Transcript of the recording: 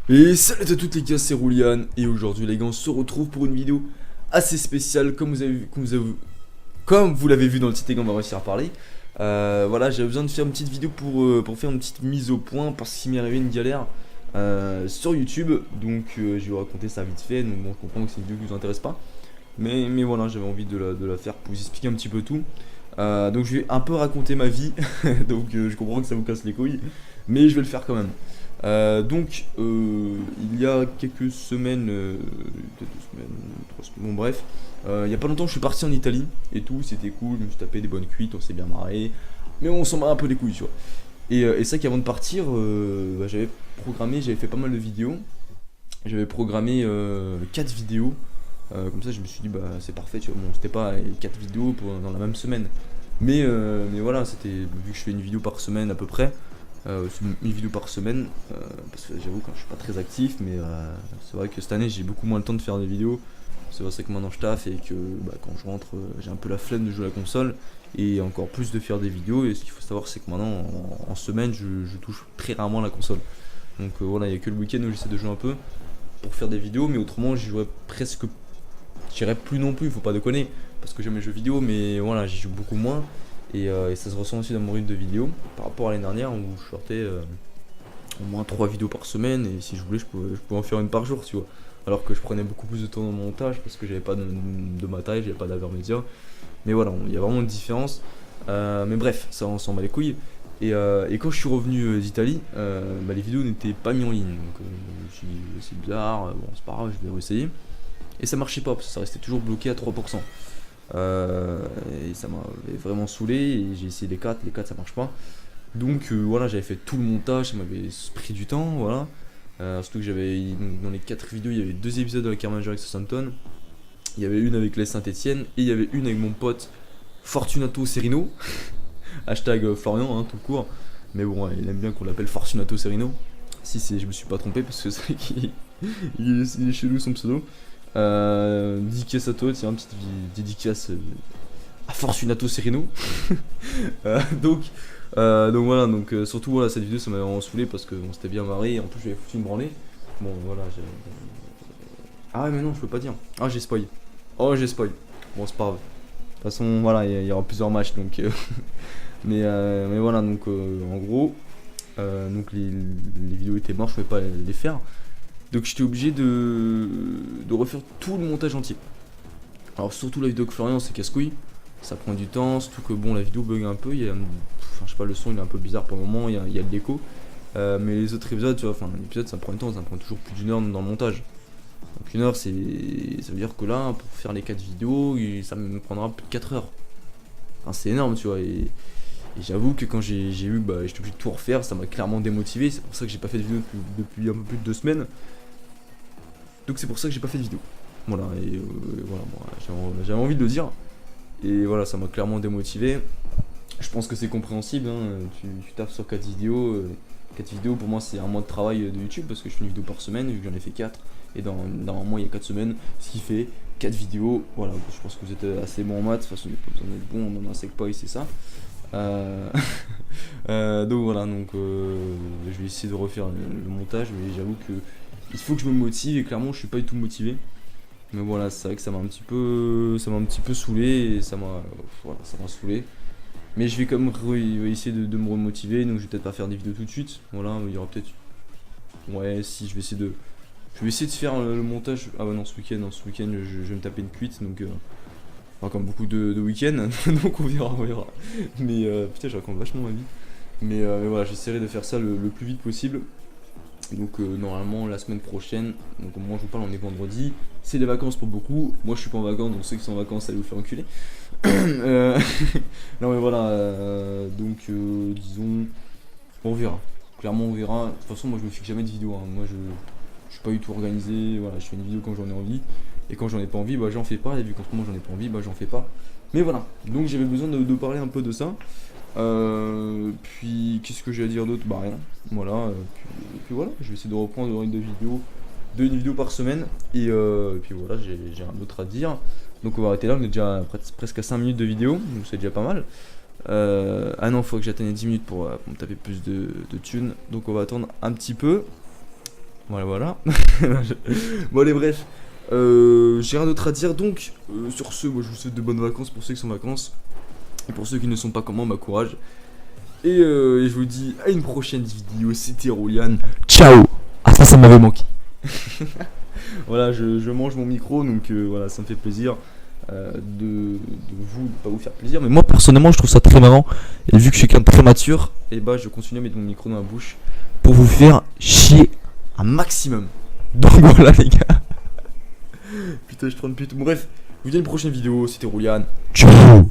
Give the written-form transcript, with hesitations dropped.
Et salut à toutes les gars, c'est Roulian et aujourd'hui les gars on se retrouve pour une vidéo assez spéciale comme vous avez vu, comme vous l'avez vu dans le titre et qu'on va réussir à parler. Voilà, j'avais besoin de faire une petite vidéo pour faire une petite mise au point parce qu'il m'est arrivé une galère sur YouTube. Donc je vais vous raconter ça vite fait, donc bon je comprends que c'est une vidéo qui vous intéresse pas. Mais voilà, j'avais envie de la faire pour vous expliquer un petit peu tout. Donc je vais un peu raconter ma vie, donc je comprends que ça vous casse les couilles, mais je vais le faire quand même. Il y a quelques semaines, peut-être 2 semaines, 3 semaines, bon bref, il y a pas longtemps je suis parti en Italie et tout, c'était cool, je me suis tapé des bonnes cuites, on s'est bien marré, mais on s'en bat un peu les couilles, tu vois. Et c'est vrai qu'avant de partir, j'avais fait pas mal de vidéos, j'avais programmé 4 vidéos, comme ça je me suis dit bah c'est parfait, tu vois, bon c'était pas 4 vidéos dans la même semaine, mais voilà, c'était, vu que je fais une vidéo par semaine à peu près, c'est une vidéo par semaine, parce que j'avoue quand je suis pas très actif, mais c'est vrai que cette année j'ai beaucoup moins le temps de faire des vidéos. C'est vrai que maintenant je taffe et que bah, quand je rentre, j'ai un peu la flemme de jouer à la console et encore plus de faire des vidéos. Et ce qu'il faut savoir, c'est que maintenant en semaine, je touche très rarement à la console. Donc voilà, il y a que le week-end où j'essaie de jouer un peu pour faire des vidéos, mais autrement j'y jouerais presque, je dirais plus non plus, faut pas déconner, parce que j'aime les jeux vidéo, mais voilà, j'y joue beaucoup moins. Et ça se ressent aussi dans mon rythme de vidéo par rapport à l'année dernière où je sortais au moins 3 vidéos par semaine, et si je voulais je pouvais en faire une par jour, tu vois. Alors que je prenais beaucoup plus de temps dans mon montage parce que j'avais pas de matériel, j'avais pas d'Avermedia. Mais voilà, il y a vraiment une différence. Mais bref, ça on s'en bat les couilles. Et quand je suis revenu d'Italie, bah, les vidéos n'étaient pas mises en ligne. Donc je me suis dit, c'est bizarre, bon c'est pas grave, je vais réessayer. Et ça marchait pas parce que ça restait toujours bloqué à 3%. Euh, et ça m'avait vraiment saoulé. Et j'ai essayé les 4 ça marche pas. Donc voilà, j'avais fait tout le montage, ça m'avait pris du temps, voilà. Surtout que dans les 4 vidéos, il y avait 2 épisodes avec Carmanger avec Southampton. Il y avait une avec les Saint-Etienne et il y avait une avec mon pote Fortunato Serino. Hashtag Florian, hein, tout court. Mais bon, il aime bien qu'on l'appelle Fortunato Serino. Si c'est, je me suis pas trompé parce que c'est vrai qu'il il est chelou son pseudo. Dédicace à toi, tiens, une petite dédicace à Fortunato Serino. Donc, voilà, surtout voilà, cette vidéo ça m'avait vraiment saoulé parce que on s'était bien marré, en plus j'avais foutu une branlée. Bon voilà, ah ouais mais non je peux pas dire. Ah j'ai spoil. Oh j'ai spoil. Bon c'est pas grave. De toute façon voilà, il y aura plusieurs matchs donc mais voilà en gros les vidéos étaient mortes, je pouvais pas les faire. Donc j'étais obligé de refaire tout le montage entier. Alors surtout la vidéo que Florian c'est casse-couille. Ça prend du temps, surtout que bon la vidéo bug un peu, enfin je sais pas, le son il est un peu bizarre pour le moment, il y a de l'écho. Mais les autres épisodes, tu vois, enfin l'épisode ça prend du temps, ça prend toujours plus d'1 heure dans le montage. Donc 1 heure ça veut dire que là, pour faire les 4 vidéos, ça me prendra plus de 4 heures. Enfin, c'est énorme tu vois, et j'avoue que quand j'ai vu bah j'étais obligé de tout refaire, ça m'a clairement démotivé, c'est pour ça que j'ai pas fait de vidéo depuis un peu plus de 2 semaines. Donc c'est pour ça que j'ai pas fait de vidéo. Voilà, voilà, bon, j'avais envie de le dire. Et voilà, ça m'a clairement démotivé. Je pense que c'est compréhensible, hein. Tu tapes sur 4 vidéos. 4 vidéos pour moi c'est un mois de travail de YouTube parce que je fais une vidéo par semaine vu que j'en ai fait 4. Et dans un mois il y a 4 semaines, ce qui fait 4 vidéos. Voilà, je pense que vous êtes assez bon en maths, de toute façon il n'y a pas besoin d'être bon, on en a un sec pas, c'est ça. Euh, donc voilà, je vais essayer de refaire le montage, mais j'avoue que il faut que je me motive et clairement je suis pas du tout motivé. Mais voilà, c'est vrai que ça m'a un petit peu saoulé et ça m'a saoulé. Mais je vais quand même essayer de me remotiver, donc je vais peut-être pas faire des vidéos tout de suite. Voilà, il y aura peut-être, ouais, si je vais essayer de faire le montage. Ah ouais non, ce week-end, je vais me taper une cuite, donc enfin, comme beaucoup de week-ends, donc on verra. Mais putain, je raconte vachement ma vie. Mais voilà, j'essaierai de faire ça le plus vite possible. Donc normalement la semaine prochaine, donc au moment où je vous parle on est vendredi, c'est les vacances pour beaucoup, moi je suis pas en vacances donc ceux qui sont en vacances allez vous faire enculer. Euh, non mais voilà, disons, on verra, clairement on verra, de toute façon moi je me fixe jamais de vidéo, hein. Moi je suis pas du tout organisé, voilà, je fais une vidéo quand j'en ai envie, et quand j'en ai pas envie bah j'en fais pas, et vu qu'en ce moment j'en ai pas envie bah j'en fais pas. Mais voilà, donc j'avais besoin de parler un peu de ça. Puis qu'est-ce que j'ai à dire d'autre? Bah rien. Voilà. Puis voilà, je vais essayer de reprendre le rythme de vidéo, de une vidéo par semaine. Et puis voilà, j'ai rien d'autre à dire. Donc on va arrêter là, on est déjà presque à 5 minutes de vidéo, donc c'est déjà pas mal. Ah non, faut que j'atteigne 10 minutes pour me taper plus de thunes. Donc on va attendre un petit peu. Voilà, voilà. Bon, allez, bref. J'ai rien d'autre à dire. Donc, sur ce, moi, je vous souhaite de bonnes vacances pour ceux qui sont en vacances. Et pour ceux qui ne sont pas, comment, courage. Et je vous dis à une prochaine vidéo. C'était Roulian. Ciao. Ah, ça m'avait manqué. Voilà, je mange mon micro, donc voilà, ça me fait plaisir de vous, de pas vous faire plaisir. Mais moi, personnellement, je trouve ça très marrant. Et vu que je suis quelqu'un de très mature, et bah, je continue à mettre mon micro dans la bouche pour vous faire chier un maximum. Donc voilà, les gars. Putain, je trompe plus. Bref, je vous dis à une prochaine vidéo. C'était Roulian. Ciao.